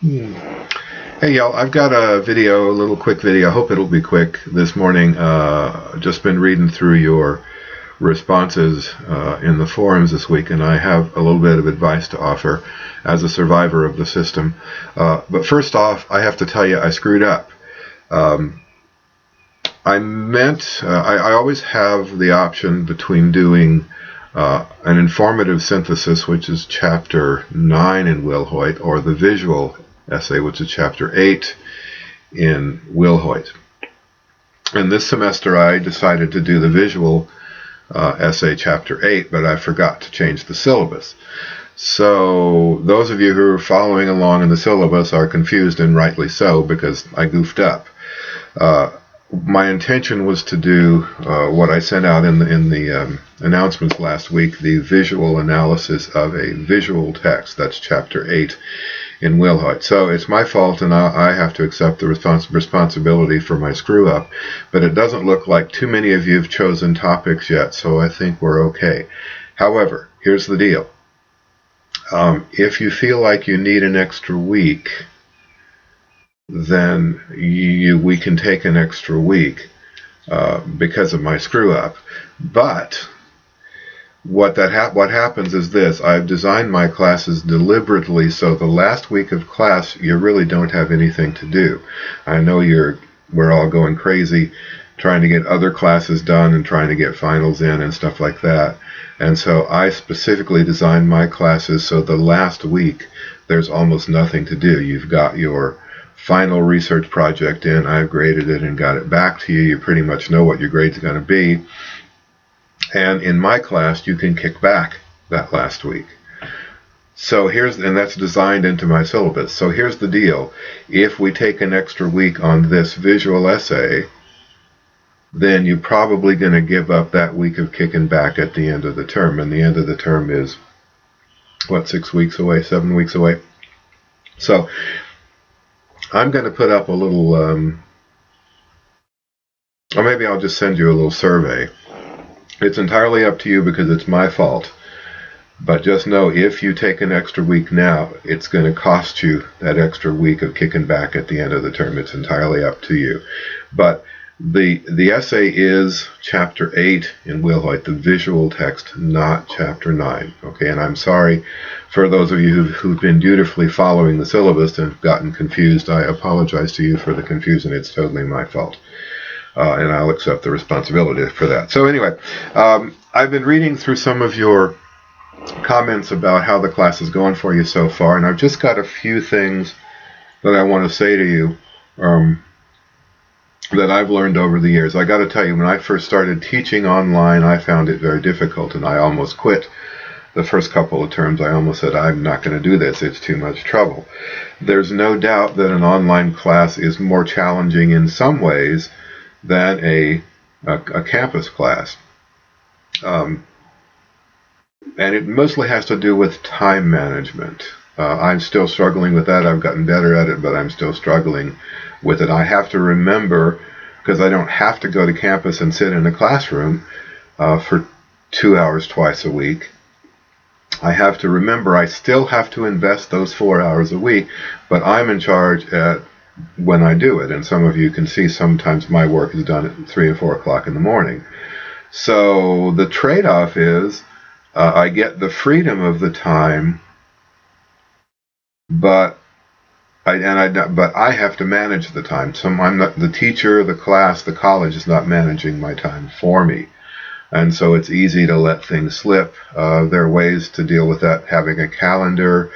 Hmm. Hey y'all, I've got a video, a little quick video. I hope it'll be quick this morning. Just been reading through your responses in the forums this week, and I have a little bit of advice to offer as a survivor of the system. But first off, I have to tell you I screwed up. Um, I always have the option between doing an informative synthesis, which is chapter 9 in Wilhoit, or the visual essay, which is chapter 8 in Wilhoit. And this semester I decided to do the visual essay chapter 8, but I forgot to change the syllabus. So those of you who are following along in the syllabus are confused, and rightly so, because I goofed up. My intention was to do what I sent out in the announcements last week, the visual analysis of a visual text. That's chapter 8 in Wilhoit. So it's my fault, and I have to accept the responsibility for my screw up. But it doesn't look like too many of you have chosen topics yet, so I think we're okay. However, here's the deal. If you feel like you need an extra week, then we can take an extra week because of my screw up. But what happens is this: I've designed my classes deliberately so the last week of class you really don't have anything to do. I know we're all going crazy trying to get other classes done and trying to get finals in and stuff like that. And so I specifically designed my classes so the last week there's almost nothing to do. You've got your final research project in, I've graded it and got it back to you. You pretty much know what your grade's going to be. And in my class, you can kick back that last week. So and that's designed into my syllabus. So here's the deal. If we take an extra week on this visual essay, then you're probably going to give up that week of kicking back at the end of the term. And the end of the term is, 6 weeks away, 7 weeks away? So I'm going to put up a little, or maybe I'll just send you a little survey. It's entirely up to you because it's my fault. But just know, if you take an extra week now, it's going to cost you that extra week of kicking back at the end of the term. It's entirely up to you. But the essay is chapter 8 in Wilhoit, the visual text, not chapter 9. Okay, and I'm sorry for those of you who've been dutifully following the syllabus and have gotten confused. I apologize to you for the confusion. It's totally my fault. And I'll accept the responsibility for that. So anyway, I've been reading through some of your comments about how the class is going for you so far, and I've just got a few things that I want to say to you that I've learned over the years. I got to tell you, when I first started teaching online, I found it very difficult, and I almost quit the first couple of terms. I almost said, I'm not going to do this. It's too much trouble. There's no doubt that an online class is more challenging in some ways than a campus class. And it mostly has to do with time management. I'm still struggling with that. I've gotten better at it, but I'm still struggling with it. I have to remember, because I don't have to go to campus and sit in a classroom for 2 hours twice a week. I have to remember I still have to invest those 4 hours a week, but I'm in charge when I do it. And some of you can see sometimes my work is done at 3 or 4 o'clock in the morning. So the trade-off is I get the freedom of the time, but I have to manage the time. So I'm not the teacher, the class, the college is not managing my time for me. And so it's easy to let things slip. There are ways to deal with that, having a calendar,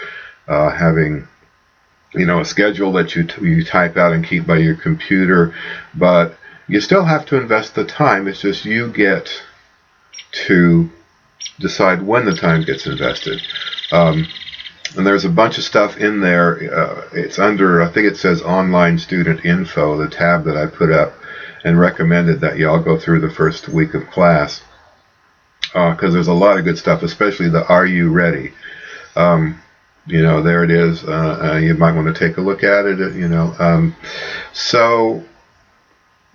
having a schedule that you type out and keep by your computer, but you still have to invest the time. It's just you get to decide when the time gets invested. And there's a bunch of stuff in there. It's under, I think it says Online Student Info, the tab that I put up and recommended that y'all go through the first week of class, because there's a lot of good stuff, especially the Are You Ready? There it is. You might want to take a look at it, So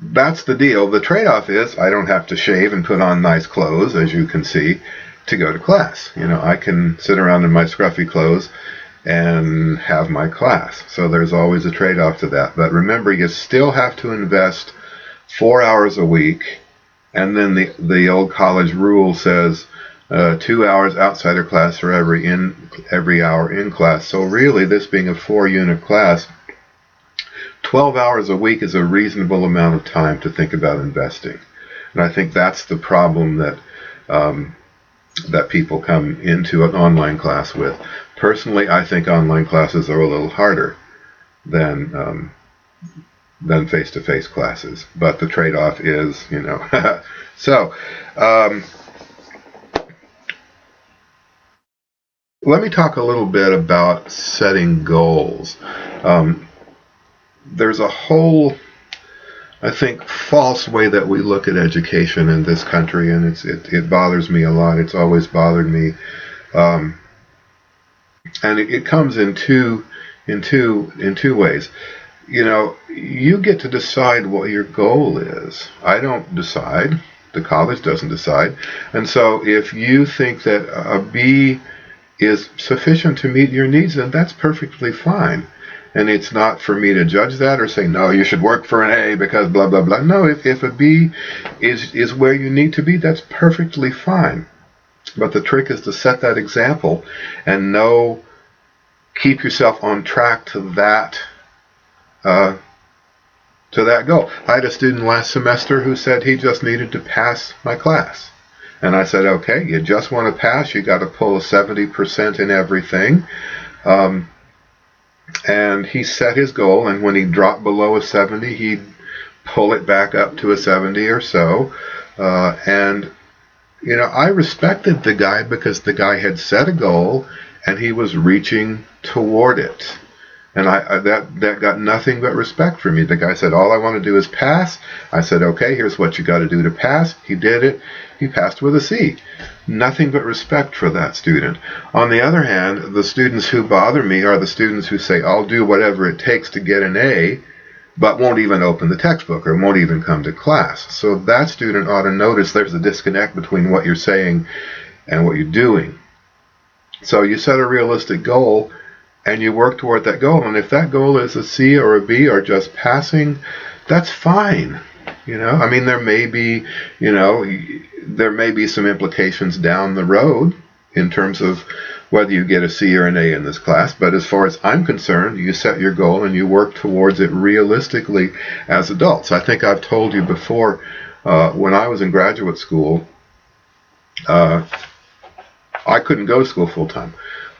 that's the deal. The trade-off is I don't have to shave and put on nice clothes, as you can see, to go to class. I can sit around in my scruffy clothes and have my class. So there's always a trade-off to that. But remember, you still have to invest 4 hours a week, and then the old college rule says 2 hours outside of class for every hour in class. So really, this being a 4-unit class, 12 hours a week is a reasonable amount of time to think about investing. And I think that's the problem that people come into an online class with. Personally, I think online classes are a little harder than face-to-face classes, but the trade-off is, So, let me talk a little bit about setting goals. There's a whole, I think, false way that we look at education in this country, and it bothers me a lot. It's always bothered me, and it comes in two ways. You get to decide what your goal is. I don't decide. The college doesn't decide. And so if you think that a B is sufficient to meet your needs, then that's perfectly fine. And it's not for me to judge that or say, no, you should work for an A because blah, blah, blah. No, if a B is where you need to be, that's perfectly fine. But the trick is to set that example and keep yourself on track to that goal. I had a student last semester who said he just needed to pass my class. And I said, okay, you just want to pass, you got to pull a 70% in everything. And he set his goal, and when he dropped below a 70, he'd pull it back up to a 70 or so. And I respected the guy because the guy had set a goal, and he was reaching toward it. And that got nothing but respect for me. The guy said, all I want to do is pass. I said, okay, here's what you got to do to pass. He did it. He passed with a C. Nothing but respect for that student. On the other hand, the students who bother me are the students who say, I'll do whatever it takes to get an A, but won't even open the textbook or won't even come to class. So that student ought to notice there's a disconnect between what you're saying and what you're doing. So you set a realistic goal, and you work toward that goal. And if that goal is a C or a B or just passing, that's fine. I mean, there may be some implications down the road in terms of whether you get a C or an A in this class. But as far as I'm concerned, you set your goal and you work towards it realistically as adults. I think I've told you before, when I was in graduate school, I couldn't go to school full time.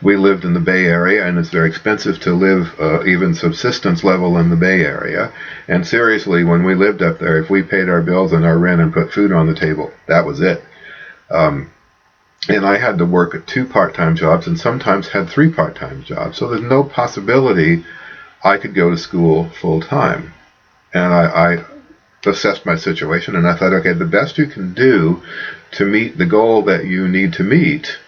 We lived in the Bay Area, and it's very expensive to live even subsistence level in the Bay Area. And seriously, when we lived up there, if we paid our bills and our rent and put food on the table, that was it. And I had to work at 2 part-time jobs and sometimes had 3 part-time jobs. So there's no possibility I could go to school full-time. And I assessed my situation, and I thought, okay, the best you can do to meet the goal that you need to meet,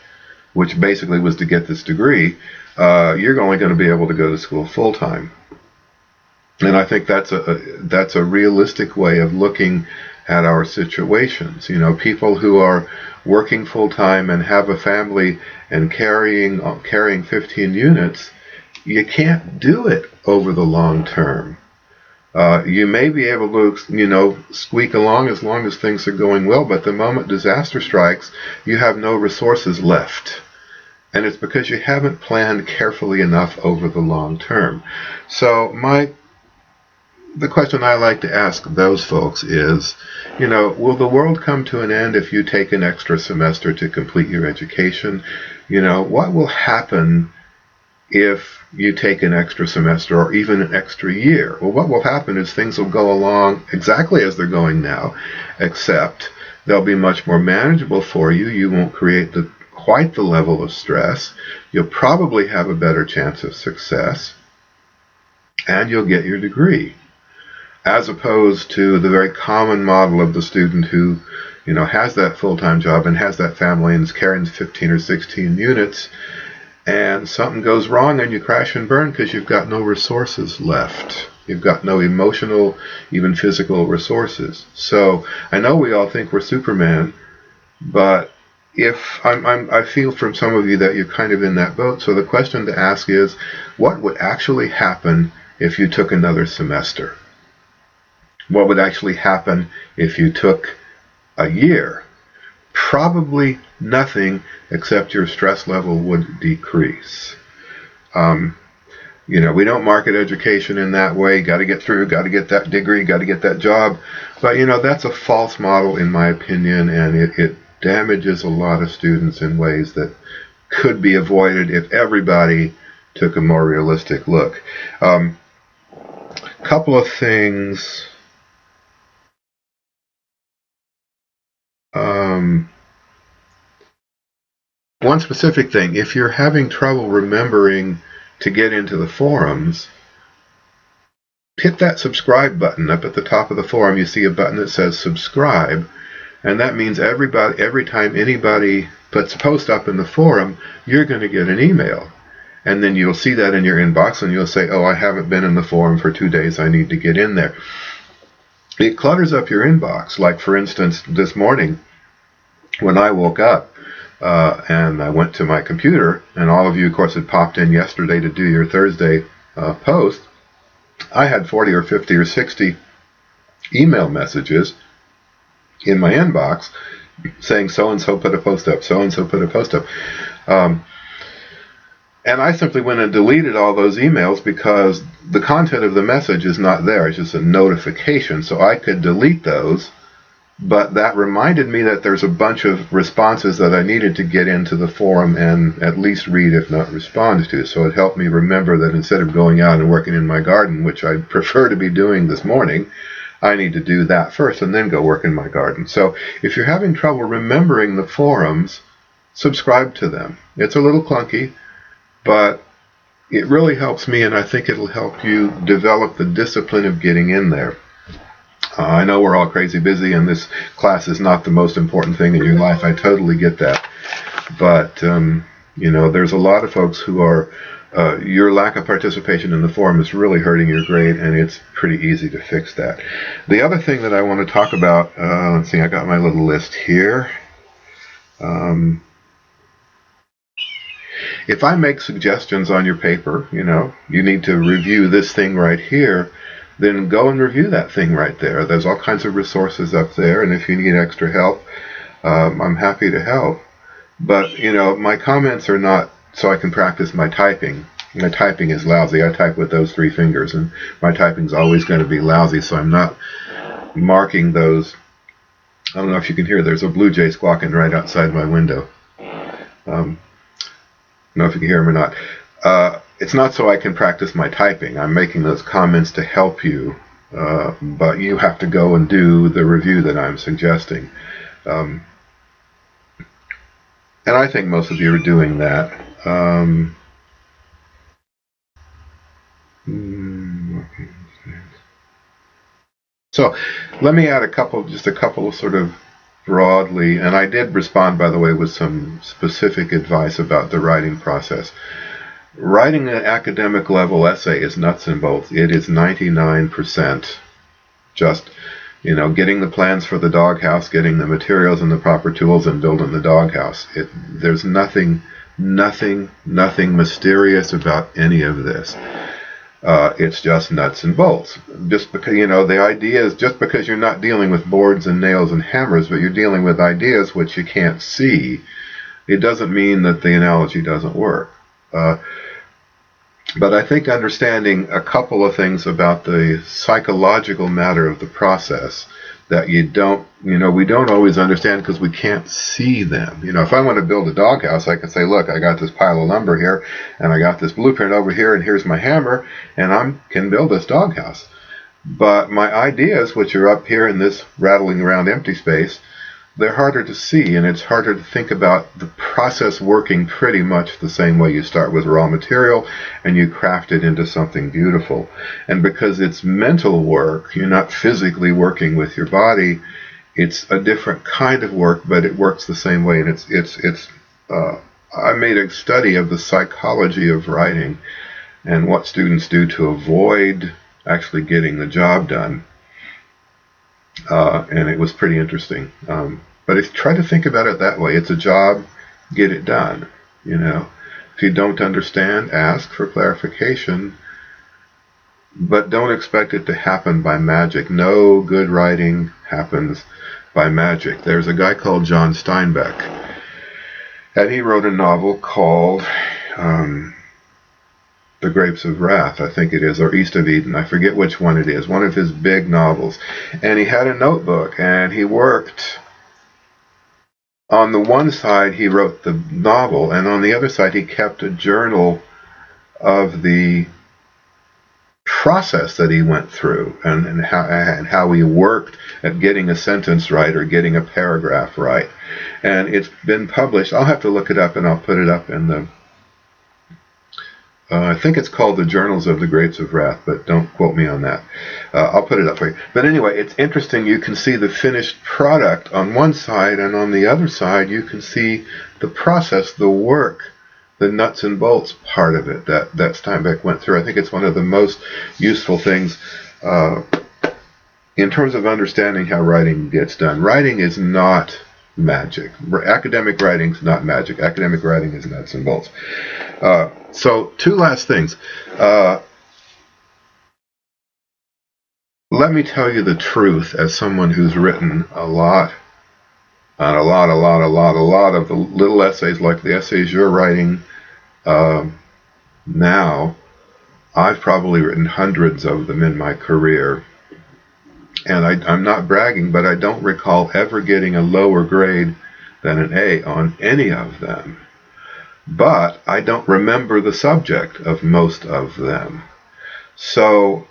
which basically was to get this degree, you're only going to be able to go to school full-time. And I think that's a realistic way of looking at our situations. People who are working full-time and have a family and carrying 15 units, you can't do it over the long term. You may be able to, squeak along as long as things are going well, but the moment disaster strikes, you have no resources left. And it's because you haven't planned carefully enough over the long term. So the question I like to ask those folks is, will the world come to an end if you take an extra semester to complete your education? What will happen if you take an extra semester or even an extra year? Well, what will happen is things will go along exactly as they're going now, except they'll be much more manageable for you. You won't create quite the level of stress. You'll probably have a better chance of success, and you'll get your degree, as opposed to the very common model of the student who has that full-time job and has that family and is carrying 15 or 16 units, and something goes wrong and you crash and burn because you've got no resources left. You've got no emotional, even physical resources. So I know we all think we're Superman, but I feel from some of you that you're kind of in that boat. So the question to ask is, what would actually happen if you took another semester? What would actually happen if you took a year? Probably nothing, except your stress level would decrease. We don't market education in that way. Got to get through, got to get that degree, got to get that job. But, that's a false model, in my opinion, and it damages a lot of students in ways that could be avoided if everybody took a more realistic look. Couple of things. One specific thing, if you're having trouble remembering to get into the forums, hit that subscribe button. Up at the top of the forum, you see a button that says subscribe, and that means every time anybody puts a post up in the forum, you're going to get an email. And then you'll see that in your inbox, and you'll say, oh, I haven't been in the forum for 2 days, I need to get in there. It clutters up your inbox. Like, for instance, this morning, when I woke up, and I went to my computer, and all of you, of course, had popped in yesterday to do your Thursday post. I had 40 or 50 or 60 email messages in my inbox saying so-and-so put a post up, so-and-so put a post up. And I simply went and deleted all those emails because the content of the message is not there. It's just a notification. So I could delete those, but that reminded me that there's a bunch of responses that I needed to get into the forum and at least read, if not respond to. So it helped me remember that instead of going out and working in my garden, which I prefer to be doing this morning, I need to do that first and then go work in my garden. So if you're having trouble remembering the forums, subscribe to them. It's a little clunky, but it really helps me, and I think it'll help you develop the discipline of getting in there. I know we're all crazy busy, and this class is not the most important thing in your life. I totally get that. But, there's a lot of folks who are, your lack of participation in the forum is really hurting your grade, and it's pretty easy to fix that. The other thing that I want to talk about, let's see, I got my little list here. If I make suggestions on your paper, you need to review this thing right here, then go and review that thing right there. There's all kinds of resources up there, and if you need extra help, I'm happy to help. But, my comments are not so I can practice my typing. My typing is lousy. I type with those 3 fingers, and my typing's always going to be lousy, so I'm not marking those. I don't know if you can hear, there's a blue jay squawking right outside my window. I don't know if you can hear him or not. It's not so I can practice my typing. I'm making those comments to help you, but you have to go and do the review that I'm suggesting. And I think most of you are doing that. So let me add just a couple of sort of broadly, and I did respond, by the way, with some specific advice about the writing process. Writing an academic level essay is nuts and bolts. It is 99% just, getting the plans for the doghouse, getting the materials and the proper tools, and building the doghouse. There's nothing mysterious about any of this. It's just nuts and bolts. Just because, the idea is just because you're not dealing with boards and nails and hammers, but you're dealing with ideas which you can't see, it doesn't mean that the analogy doesn't work. But I think understanding a couple of things about the psychological matter of the process that we don't always understand because we can't see them. If I want to build a doghouse, I can say, look, I got this pile of lumber here, and I got this blueprint over here, and here's my hammer, and I can build this doghouse. But my ideas, which are up here in this rattling around empty space, they're harder to see, and it's harder to think about the process working pretty much the same way. You start with raw material and you craft it into something beautiful. And because it's mental work, you're not physically working with your body, it's a different kind of work, but it works the same way. And I made a study of the psychology of writing and what students do to avoid actually getting the job done. And it was pretty interesting. But if try to think about it that way, it's a job, get it done. You know, if you don't understand, ask for clarification, but don't expect it to happen by magic. No good writing happens by magic. There's a guy called John Steinbeck, and he wrote a novel called The Grapes of Wrath, I think it is, or East of Eden. I forget which one it is. One of his big novels. And he had a notebook, and he worked. On the one side, he wrote the novel, and on the other side, he kept a journal of the process that he went through and how he worked at getting a sentence right or getting a paragraph right. And it's been published. I'll have to look it up, and I'll put it up in the I think it's called The Journals of the Grapes of Wrath, but don't quote me on that. I'll put it up for you. But anyway, it's interesting. You can see the finished product on one side, and on the other side, you can see the process, the work, the nuts and bolts part of it that Steinbeck went through. I think it's one of the most useful things in terms of understanding how writing gets done. Writing is not magic. Academic writing is not magic. Academic writing is nuts and bolts. So, two last things. Let me tell you the truth as someone who's written a lot of the little essays like the essays you're writing now. I've probably written hundreds of them in my career. And I'm not bragging, but I don't recall ever getting a lower grade than an A on any of them. But I don't remember the subject of most of them. So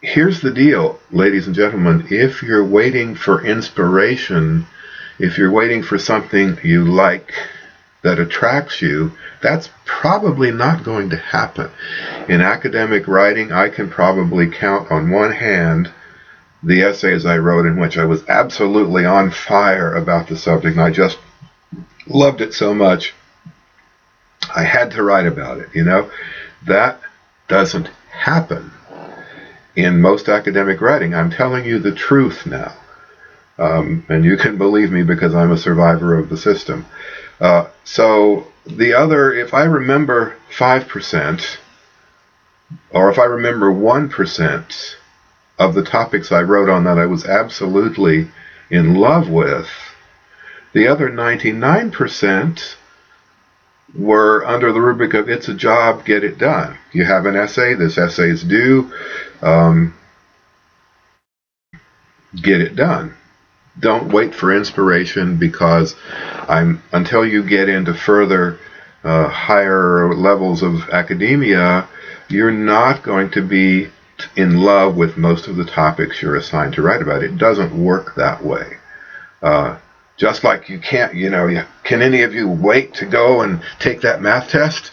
here's the deal, ladies and gentlemen. If you're waiting for inspiration, if you're waiting for something you like that attracts you, that's probably not going to happen. In academic writing, I can probably count on one hand the essays I wrote in which I was absolutely on fire about the subject, and I just loved it so much I had to write about it. You know, that doesn't happen in most academic writing. I'm telling you the truth now, and you can believe me because I'm a survivor of the system. So the other, if I remember 5%, or if I remember 1% of the topics I wrote on that I was absolutely in love with, the other 99% were under the rubric of it's a job, get it done. You have an essay, this essay is due, get it done. Don't wait for inspiration, because until you get into further higher levels of academia, you're not going to be in love with most of the topics you're assigned to write about. It doesn't work that way. Just like you can't, can any of you wait to go and take that math test?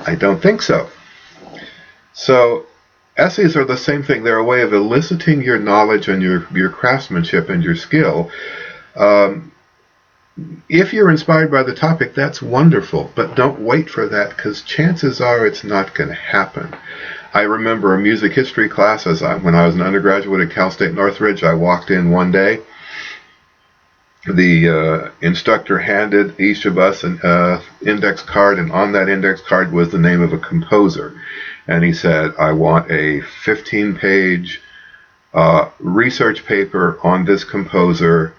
I don't think so. So essays are the same thing. They're a way of eliciting your knowledge and your craftsmanship and your skill. If you're inspired by the topic, that's wonderful, but don't wait for that, because chances are it's not going to happen. I remember a music history class when I was an undergraduate at Cal State Northridge. I walked in one day. The instructor handed each of us an index card, and on that index card was the name of a composer. And he said, I want a 15-page research paper on this composer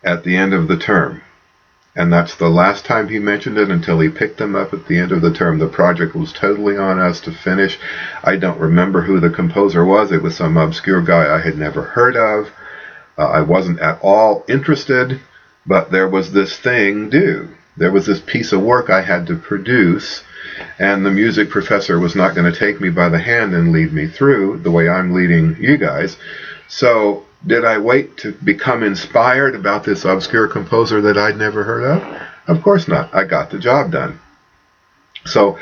at the end of the term. And that's the last time he mentioned it until he picked them up at the end of the term. The project was totally on us to finish. I don't remember who the composer was. It was some obscure guy I had never heard of. I wasn't at all interested, but there was this thing due. There was this piece of work I had to produce, and the music professor was not going to take me by the hand and lead me through the way I'm leading you guys. So did I wait to become inspired about this obscure composer that I'd never heard of? Of course not. I got the job done. So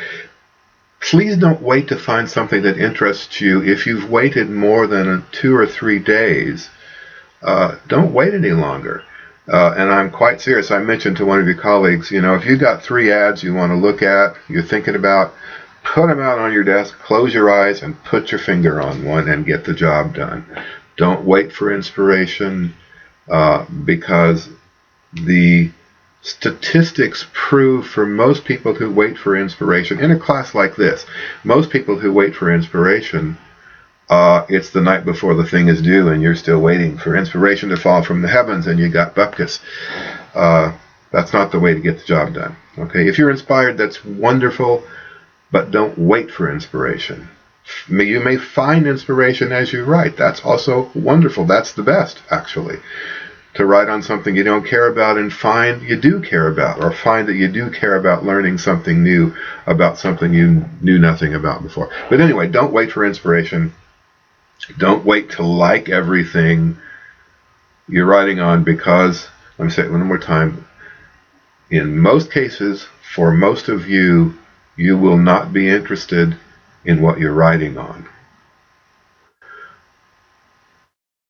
please don't wait to find something that interests you. If you've waited more than 2 or 3 days, don't wait any longer. And I'm quite serious. I mentioned to one of your colleagues, if you've got 3 ads you want to look at, you're thinking about, put them out on your desk, close your eyes, and put your finger on one and get the job done. Don't wait for inspiration, because the statistics prove for most people who wait for inspiration, in a class like this, most people who wait for inspiration, it's the night before the thing is due and you're still waiting for inspiration to fall from the heavens and you got bupkis. That's not the way to get the job done. Okay, if you're inspired, that's wonderful, but don't wait for inspiration. You may find inspiration as you write. That's also wonderful. That's the best, actually. To write on something you don't care about and find you do care about, or find that you do care about learning something new about something you knew nothing about before. But anyway, don't wait for inspiration. Don't wait to like everything you're writing on, because, let me say it one more time, in most cases, for most of you, you will not be interested in what you're writing on.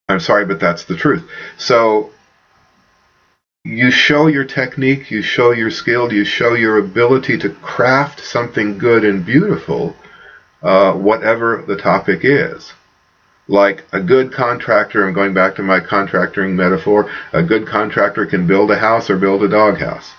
I'm sorry, but that's the truth. So you show your technique, you show your skill, you show your ability to craft something good and beautiful, whatever the topic is. Like a good contractor, I'm going back to my contracting metaphor, a good contractor can build a house or build a doghouse.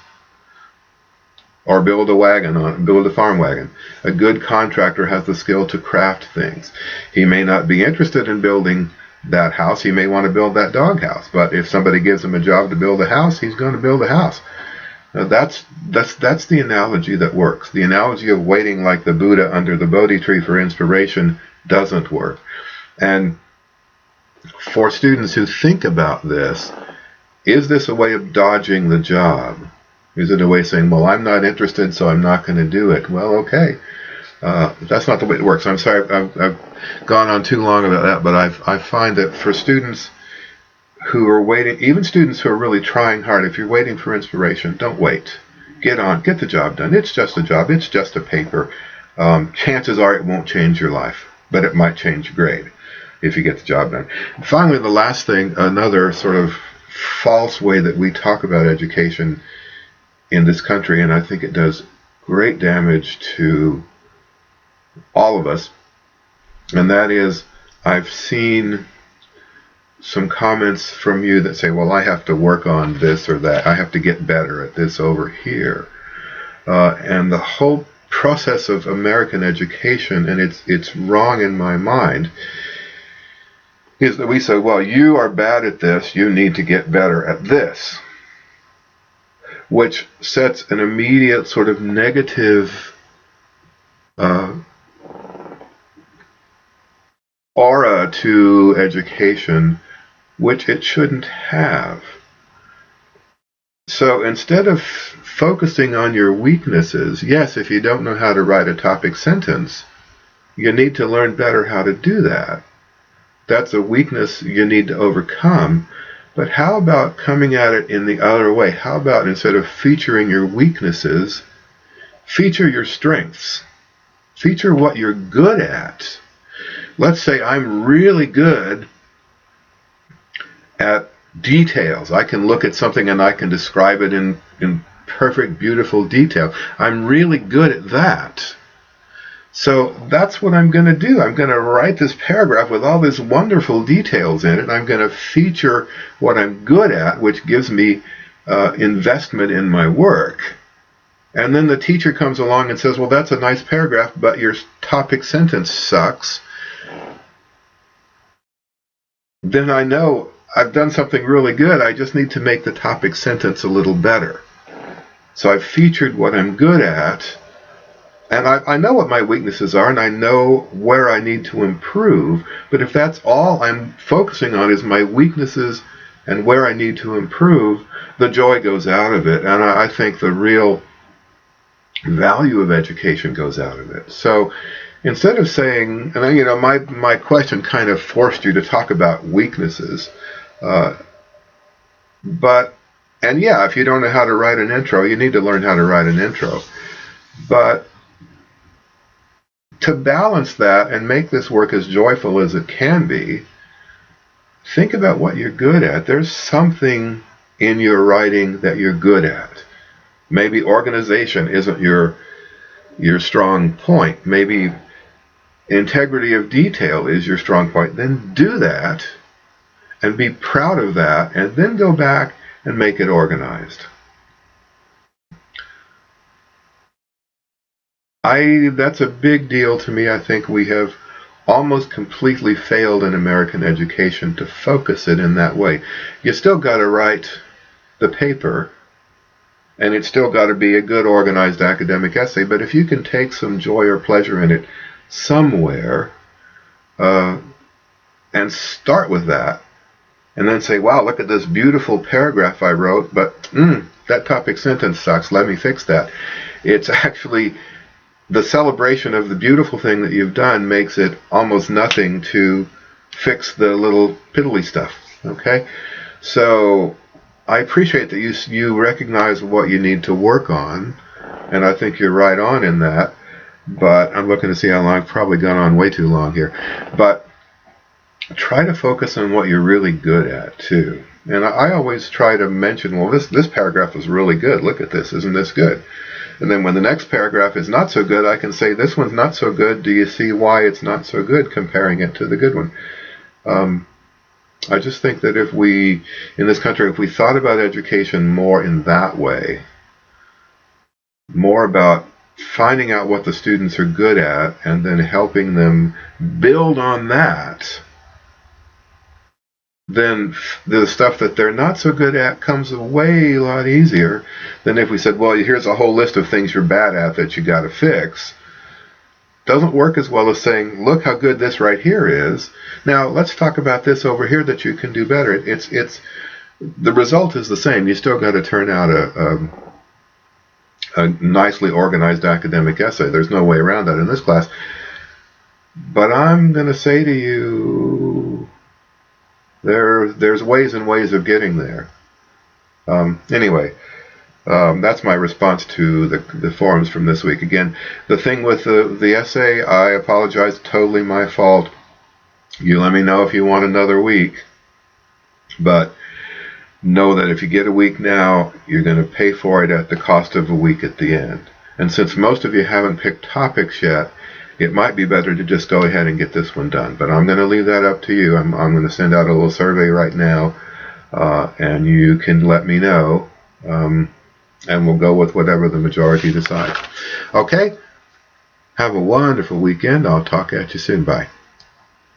Or build a farm wagon. A good contractor has the skill to craft things. He may not be interested in building that house. He may want to build that doghouse. But if somebody gives him a job to build a house, he's going to build a house. Now that's the analogy that works. The analogy of waiting like the Buddha under the Bodhi tree for inspiration doesn't work. And for students who think about this, is this a way of dodging the job? Is it a way of saying, well, I'm not interested, so I'm not going to do it? Well, okay. That's not the way it works. I'm sorry, I've gone on too long about that, but I find that for students who are waiting, even students who are really trying hard, if you're waiting for inspiration, don't wait. Get on, get the job done. It's just a job. It's just a paper. Chances are it won't change your life, but it might change your grade if you get the job done. And finally, the last thing, another sort of false way that we talk about education in this country, and I think it does great damage to all of us, and that is, I've seen some comments from you that say, well, I have to work on this or that, I have to get better at this over here, and the whole process of American education, and it's wrong in my mind, is that we say, well, you are bad at this, you need to get better at this, which sets an immediate sort of negative aura to education, which it shouldn't have. So instead of focusing on your weaknesses, yes, if you don't know how to write a topic sentence, you need to learn better how to do that. That's a weakness you need to overcome. But how about coming at it in the other way? How about, instead of featuring your weaknesses, feature your strengths? Feature what you're good at. Let's say I'm really good at details. I can look at something and I can describe it in perfect, beautiful detail. I'm really good at that. So that's what I'm going to do. I'm going to write this paragraph with all these wonderful details in it. I'm going to feature what I'm good at, which gives me investment in my work. And then the teacher comes along and says, well, that's a nice paragraph, but your topic sentence sucks. Then I know I've done something really good. I just need to make the topic sentence a little better. So I've featured what I'm good at. And I know what my weaknesses are, and I know where I need to improve. But if that's all I'm focusing on is my weaknesses and where I need to improve, the joy goes out of it. And I think the real value of education goes out of it. So instead of saying, and my question kind of forced you to talk about weaknesses. And yeah, if you don't know how to write an intro, you need to learn how to write an intro. But to balance that and make this work as joyful as it can be, think about what you're good at. There's something in your writing that you're good at. Maybe organization isn't your strong point. Maybe integrity of detail is your strong point. Then do that and be proud of that, and then go back and make it organized. That's a big deal to me. I think we have almost completely failed in American education to focus it in that way. You still got to write the paper, and it's still got to be a good organized academic essay, but if you can take some joy or pleasure in it somewhere, and start with that, and then say, wow, look at this beautiful paragraph I wrote, but that topic sentence sucks, let me fix that. It's actually the celebration of the beautiful thing that you've done makes it almost nothing to fix the little piddly stuff. Okay? So I appreciate that you recognize what you need to work on, and I think you're right on in that, but I'm looking to see how long. I've probably gone on way too long here. But try to focus on what you're really good at, too. And I always try to mention, well, this paragraph is really good. Look at this. Isn't this good? And then when the next paragraph is not so good, I can say, this one's not so good. Do you see why it's not so good, comparing it to the good one? I just think that if we, in this country, if we thought about education more in that way, more about finding out what the students are good at and then helping them build on that, then the stuff that they're not so good at comes a lot easier than if we said, well, here's a whole list of things you're bad at that you got to fix. Doesn't work as well as saying, look how good this right here is. Now let's talk about this over here that you can do better. It's the result is the same. You still got to turn out a nicely organized academic essay. There's no way around that in this class. But I'm going to say to you, there's ways and ways of getting there. Anyway, that's my response to the forums from this week. Again, the thing with the essay, I apologize, totally my fault. You let me know if you want another week. But know that if you get a week now, you're going to pay for it at the cost of a week at the end. And since most of you haven't picked topics yet, it might be better to just go ahead and get this one done. But I'm going to leave that up to you. I'm going to send out a little survey right now, and you can let me know, and we'll go with whatever the majority decides. Okay? Have a wonderful weekend. I'll talk at you soon. Bye.